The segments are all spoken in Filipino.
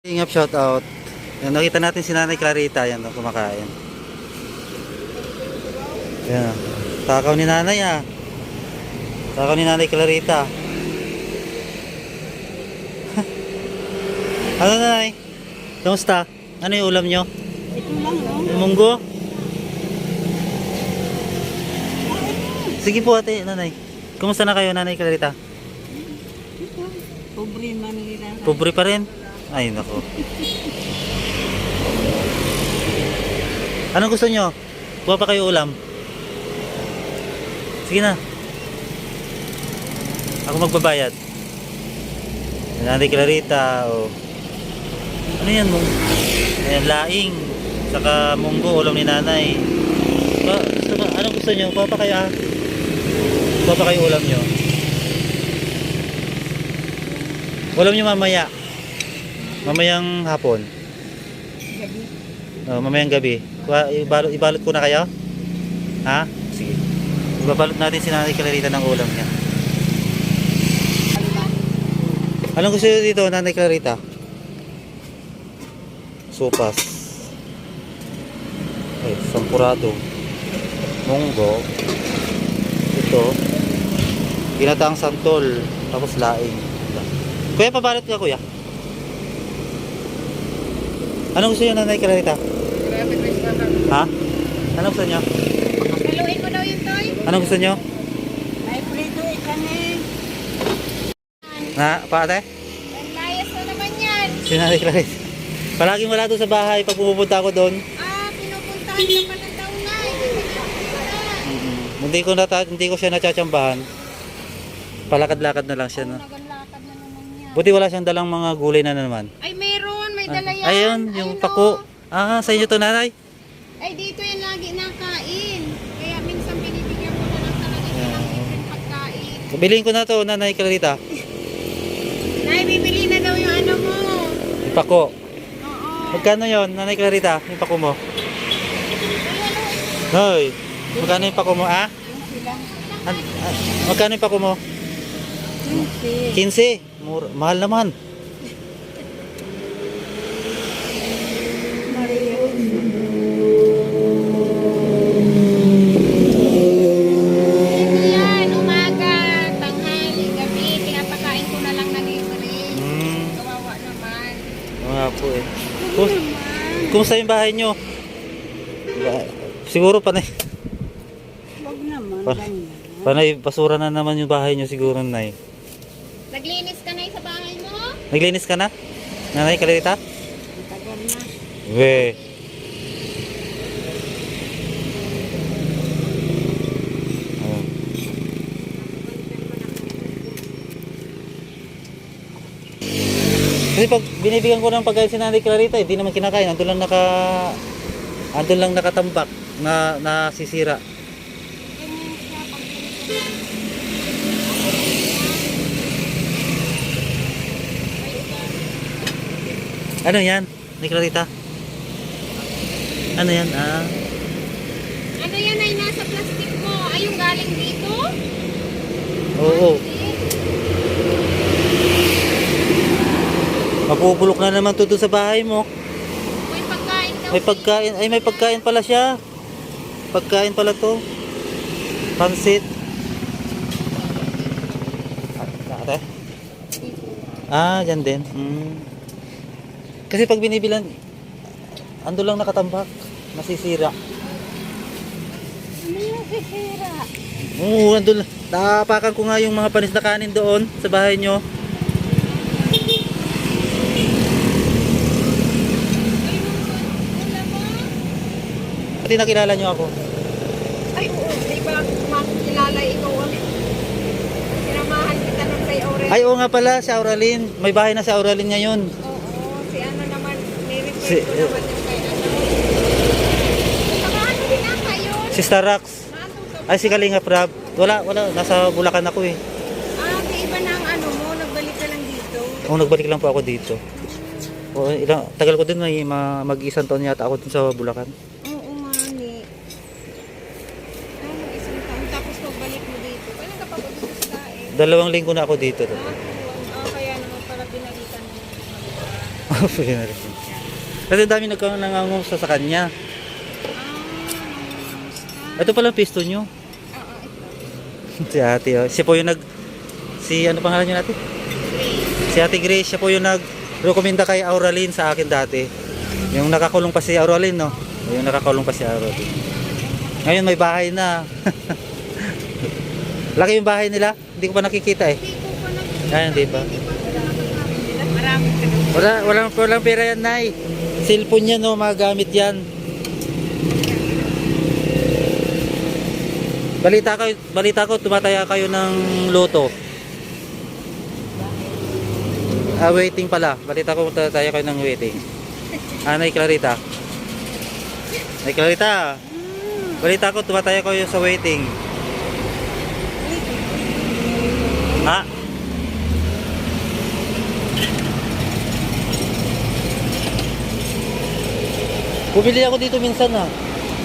Ingap, shout out. Yan, nakita natin si Nanay Clarita, yan, kumakain. Yan. Takaw ni Nanay, ah. Takaw ni Nanay Clarita. Ano, Nanay? Kamusta? Ano yung ulam nyo? Ito lang, no? Yung munggo? Sige po, ate, Nanay. Kumusta na kayo, Nanay Clarita? Ito. Pobre man nila. Pobre pa rin? Ay, nako. Anong gusto nyo? Kuha pa kayo ulam? Sige na. Ako magbabayad. Nanay Clarita, o. Ano yan, mong? Ayan, laing. Saka munggo, ulam ni Nanay. Anong gusto nyo? Kuha pa kayo, ah. Kuha pa kayo ulam nyo. Ulam nyo mamaya. Mamayang hapon. Gabi. Mamayang gabi. Ibalot ko na kayo? Ha? Sige. Ibabalot natin si Nanay Clarita ng ulam niya. Anong gusto nyo dito, Nanay Clarita? Sopas. Ay, sampurado. Munggo. Ito. Ginataang santol. Tapos laing. Kuya, pabalot ka, kuya. Anong gusto nyo, Nanay Clarita? Ha? Anong gusto nyo? Haluin mo daw yung toy. Anong gusto nyo? May prito ikan eh. Na, pa ate? Ang layas na naman yan. Si Nanay Clarita. Palaging wala doon sa bahay pag pupunta ako doon. Pinupuntahan ka pa ng taon na. Hindi ko siya natsatsambahan. Palakad-lakad na lang siya. No? Nagalakad na naman yan. Buti wala siyang dalang mga gulay na naman. Ay, meron. May dala yan. Ayun, yung pako. Ah, sa inyo to, Nanay? Ay, dito yan lagi nakain. Kaya minsan binibigyan ko na lang talaga ito ng libreng pagkain. Bilhin ko na to, Nanay Clarita. Nay, bibili na daw yung ano mo. Yung pako. Oo. Magkano yon, Nanay Clarita? Yung pako mo? Hoy, magkano yung pako mo, ah? Magkano yung pako mo? 15. Mahal naman. Yan, umaga, tanghali, gabi, pinapakain ko na lang na libre. Kawawa naman. Mga po eh. Kumusta yung bahay nyo? Siguro panay. Wag naman, Panay basura na naman yung bahay nyo siguro, Nay. Naglinis ka na sa bahay mo? Naglinis ka na? Nanay Clarita? Tagal na. We. Oh. Kasi pag binibigyan ko ng pagkain si Nanay Clarita, hindi naman kinakain. Andun lang nakatambak na nasisira. Ganyan siya pag Ano yan, Nanay Clarita? Ano yan? Ah. Ano yan ay nasa plastic mo? Ay, yung galing dito? Oo. Mapupulok na naman to doon sa bahay mo. May pagkain daw. May pagkain. Ay, may pagkain pala siya. Pagkain pala to. Pansit. Ate? Ah, dyan din. Kasi pag binibilan, ando lang nakatambak. Nasisira. Ano yung sisira? Oo, ando lang. Tapakan ko nga yung mga panis na kanin doon sa bahay nyo. Pati nakilala nyo ako. Ay, oo. Di ba makikilala ikaw ulit? Sinamahan kita nun kay Aurel. Ay, oo nga pala, si Auralyn. May bahay na si Auralyn ngayon. Oo, si ano naman, nirequest Si- ko naman yung kay ano. Saka ano din ata yun? Si Starax. Maandong sa... Ay, si Kalinga Prab. Wala. Nasa Bulacan ako eh. Di iba na ang ano mo, nagbalik ka lang dito. Oo, nagbalik lang po ako dito. O, tagal ko din, mag-isang taon yata ako dun sa Bulacan. Oo nga ni. Ay, mag-isang taon. Tapos pagbalik mo dito. Kailan ka pa ba dito sa daig? 2 linggo na ako dito. Kaya naman pala pinalitan mo. Pwede na rin. Kasi dami nangangamusta sa kanya. Ito pala ang pisto nyo. Oo, ito. Si ate, oh. Siya po yung ano pangalan nyo natin? Si Ate Grace, siya po yung nag-rekomenda kay Auralyn sa akin dati. Yung nakakulong pa si Auralyn, no? Yung nakakulong pa si Auralyn. Ngayon may bahay na. Laki yung bahay nila. Hindi ko pa nakikita eh. Hindi ko pa nakikita. Ay, hindi pa. Marami ka na. Walang pera yan, Nay. Cellphone yan, no? Magamit yan. Balita ko, tumataya kayo ng loto. Waiting pala. Balita ko, tumataya kayo ng waiting. Nay Clarita. Nay Clarita. Balita ko, tumataya kayo sa waiting. Ha? Bumili ako dito minsan na.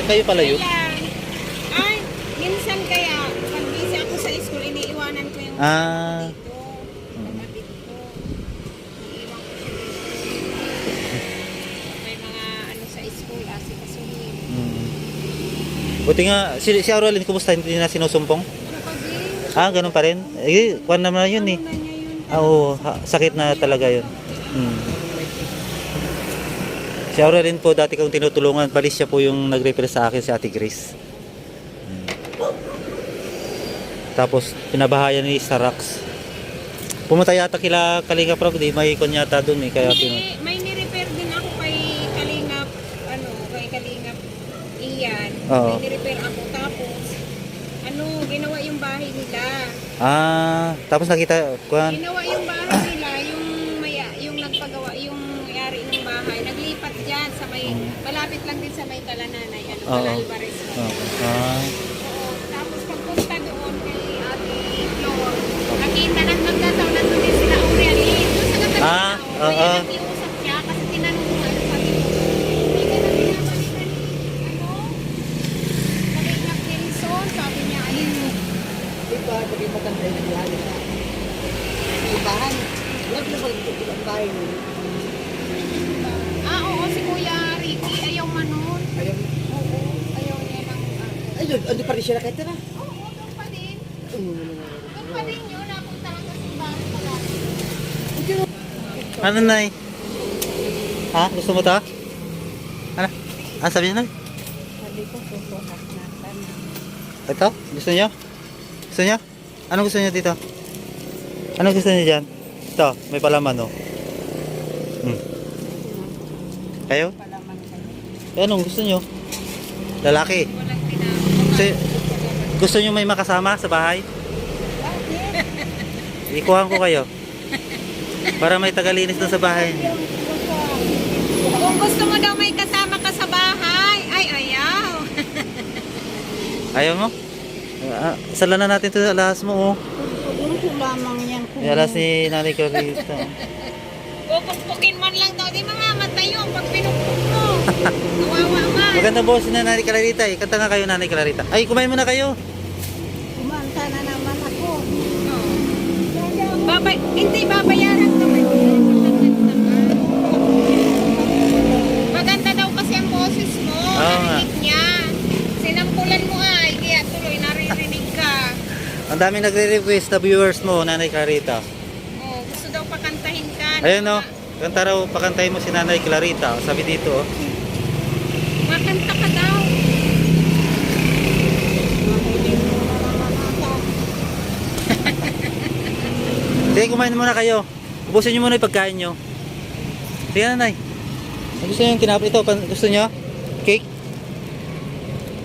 Kayo pala yun? Ay, minsan kaya, pag busy ako sa school, iniiwanan ko yung Ah. dito. Kapatid ko. Iniiwan ko siya dito. May mga ano sa school, asikasuhin. Buti nga, si Auralyn, kumusta? Hindi na sinusumpong? Ano pa din? Ah, ganun pa rin? Eh, kuwan naman yun eh. Ano na niya yun? Ah, oo, sakit na talaga yun. Si Auralyn po, dati kong tinutulungan, balis siya po yung nag-refer sa akin, si Ate Grace. Tapos, pinabahayan ni Starax. Pumunta yata kila Kalinga Prab, di may kunyata dun eh. Kaya Hindi, may nirepair din ako kay Kalingap, kay Kalingap Iyan. Oo. May nirepair ako. Tapos, ginawa yung bahay nila. Tapos nakita, kuwan. Ginawa yung bahay nila, yung nagpagawa, yung may-ari ng bahay. Naglipat dyan sa malapit lang din sa may Talananay, Oo. Alvarez. Oo. Tapos pagpunta doon kay Ate Flor, nakita nang nagkataon na doon din sila Aurelien. Doon sa katabi Ah, na oo. Kaya nakiusap siya kasi tinanong ko sabi ko, hindi ka na binabalikan Kalingap Nelson, sabi niya, ayun mo. Di ba, pagay matanda yung lahat na ibahan. Huwag na pag-tutulang bahay mo. Oo, si Kuya Ricky, ayaw manon. Ayaw, Oo, ayaw niya ng ayun, ano pa rin siya nakita na? Oo, doon pa din. Doon pa din yun, napunta lang sa simbahan pala. Ano, Nay? Ha? Gusto mo ta? Ano? Sabi niya, Nay? Sabi ko, susukat natin. Ito? Gusto niyo? Gusto niyo? Ano gusto niyo dito? Ano gusto niyo dyan? Ito, may palaman, oh. Kayo? Palaman kayo. Anong gusto niyo? Lalaki. Walang tinapos. Gusto niyo may makasama sa bahay? Ikuhan ko kayo. Para may tagalinis doon sa bahay niyo. Kung gusto mo daw may kasama ka sa bahay, ay ayaw. Ayaw mo? Sala na natin ito sa alas mo, oh. Gusto lamang yan. May alas ni Nanay Clarita. Pupukpukin man lang daw, di mamamatay yun pag pinupuk mo. Kawawa man. Maganda boss na Nanay Clarita, eh. Kanta nga kayo, Nanay Clarita. Ay, kumain muna kayo. Kumanta na naman ako. Hindi babayaran naman. Maganda daw kasi ang boses mo. Oo nga. Narinig niya. Sinampulan mo ay, kaya tuloy naririnig ka. Ang dami nagre-request na viewers mo, Nanay Clarita. Oh, gusto daw pakantahin ka. Ayun, no. Kanta raw, pakantahin mo si Nanay Clarita. Sabi dito, oh. Makanta ka daw. Sige, kumain muna kayo. Ubusin nyo muna yung pagkain nyo. Sige, Nanay. Gusto nyo yung tinapay ito? Gusto nyo? Cake?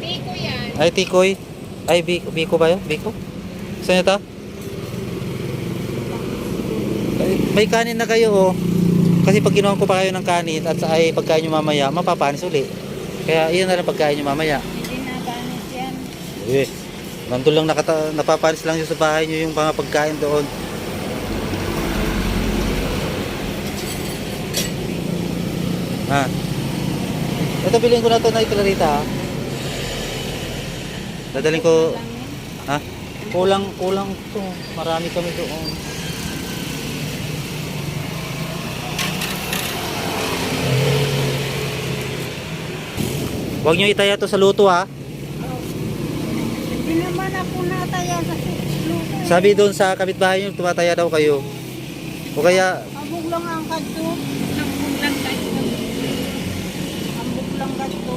Piko yan. Ay, tikoy. Ay, biko ba yun? Biko? Gusto nyo ito? May kanin na kayo, oh. Kasi pag ginawan ko pa kayo ng kanin at ay pagkain nyo mamaya, mapapanis uli. Kaya iyon na lang pagkain nyo mamaya. Hindi na banis yan. Eh, nandun lang napapanis lang yung sa bahay nyo yung mga pagkain doon. Ha? Ito bilhin ko na ito na Clarita, ha? Dadaling ko, ha? Kulang to. Marami kami doon. Huwag nyo itaya to sa luto ha. Hindi naman ako nataya sa luto. Sabi doon sa kapitbahay nyo, tumataya daw kayo. O kaya, Ambog lang ang kadto. Nambog lang kayo. Ambog lang kadto.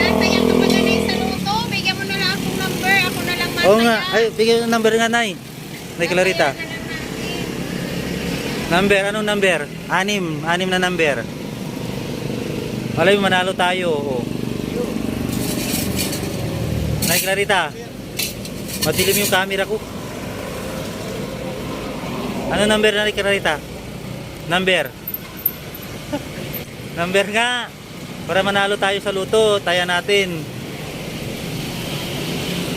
Natayan ka maganay sa luto. Bigyan mo na lang akong number. Ako na lang mataya. oo nga, ay, bigyan yung number nga, Nay. Nay Clarita. Tatayan na lang natin. Number, anong number? 6 na number. Malay mo, manalo tayo. Oo. Nay Clarita, madilim yung camera ko. Ano number na Nay Clarita? Number. Number nga. Para manalo tayo sa luto, taya natin.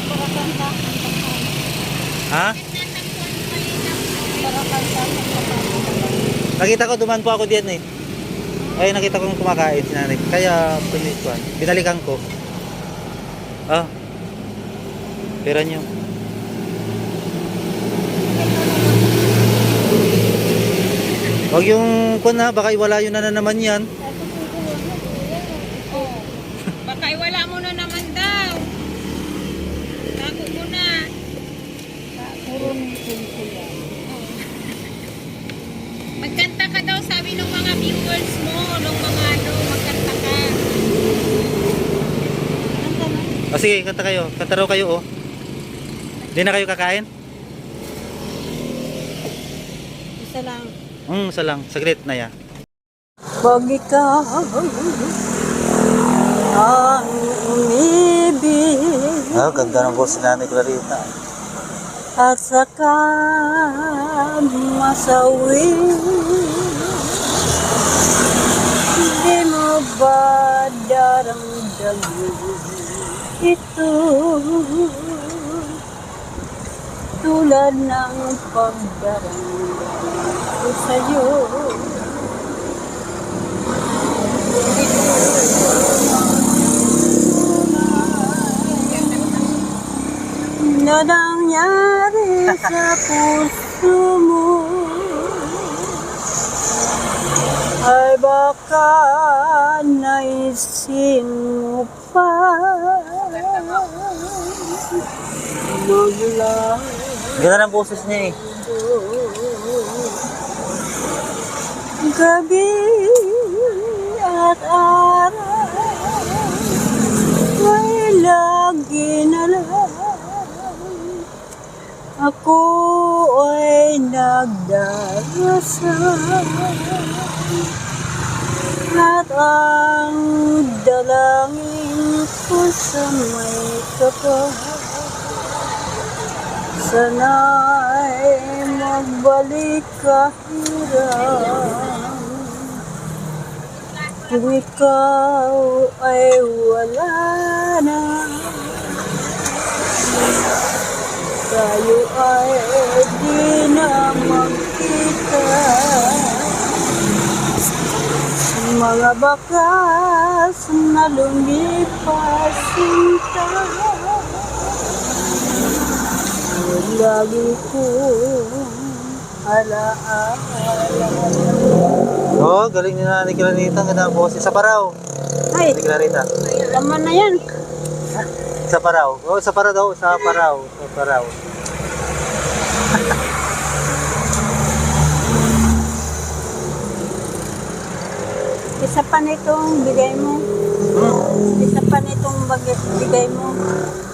Para kanta. Ha? Para kanta. Nakita ko, duman po ako diyan eh. Ay, nakita ko kumakain si nanay. Kaya, binalikan ko. Ah. Pera nyo. Huwag yung kun na, baka iwala yun na naman yan. Oh. Baka iwala mo na naman daw. Tago mo na. Puro ni Kuya. Magkanta ka daw, sabi ng mga viewers mo, ng mga ano, magkanta ka. Kanta na. O sige, kanta kayo. Kanta raw kayo oh. Hindi na kayo kakain? Isa lang. Isa lang. Saglit na ya. Pag ikaw ang umibig Ah, ganda ng boss ni Nanay Clarita. at saka masawi, hindi mo ba daramdamin ito tulad ng pagdaramdam ko sa'yo? Na nangyari sa puso mo ay baka naisin mo pa maglaho. Ganda ng boses niya eh. Gabi at araw ay lagi na lang ako ay nagdarasal at ang dalangin ko sa may kapal sana'y magbalik kahirap kung ikaw ay wala na tayo ay di na magkita mga bakas na lumipas sinta lagi ko alaala. Oh, galing ni Nanay Clarita. Ganda ng boses. Sa paraw. Ay, Nanay Clarita. laman na yan. Sa paraw. Oh, sa paraw daw. Sa paraw. Sa paraw. Isa pa nitong bigay mo. Isa pa nitong bigay mo.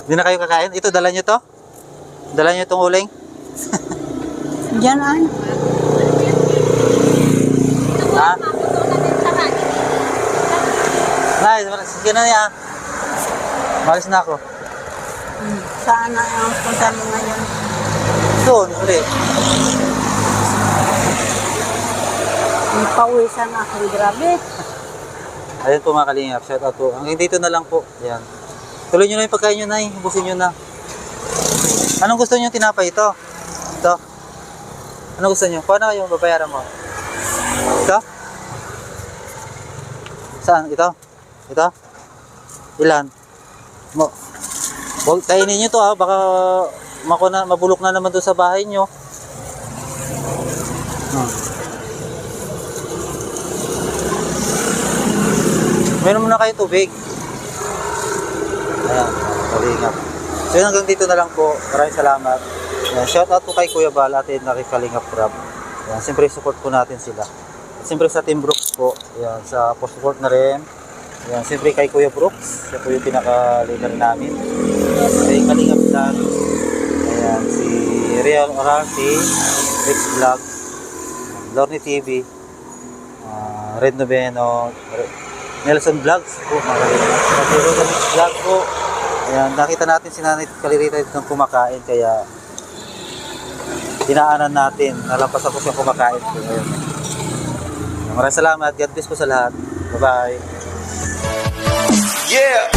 Hindi na kayo kakain? Ito, dala nyo to? Dala nyo itong uling? Diyan ay. Ha? Nay, sige na niya. Malis na ako. Saan na ang punta mo ngayon? Doon, ulit. Pawisan ako. Grabe. Ayan po mga kalingap. Shout out po. Hanggang dito na lang po. Ayan. Tuloy nyo na yung pagkain nyo, Nay. Ubusin nyo na. Anong gusto nyo tinapay? Ito? Ito? Anong gusto nyo? Paano yung babayaran mo? Ito? Saan? Ito? Ito? Ilan? Huwag kainin nyo to ha. Baka mabulok na naman doon sa bahay nyo. Meron muna kayo tubig. Ayan, Kalingap. So yun, hanggang dito na lang po. Maraming salamat. Ayan, shout out po kay Kuya Bal at na kay Kalingap Rob. Ayan, siyempre support po natin sila. At siyempre sa Team Brooks po, ayan, sa post-support na rin. Ayan, siyempre kay Kuya Brooks, siya po yung pinaka-leader namin. Kay Kalingap Vlog, ayan, si Real Orasi, Rex Vlog, Lorny TV, Red Noveno, Nelson Vlogs po, mga Kalingap. Kasi Rodan Vlog po, ayan, nakita natin si Nanay Kalirita dito ng kumakain, kaya dinaanan natin, nalampasan po siya kumakain po ngayon. Maraming salamat, God bless po sa lahat. Bye-bye. Yeah.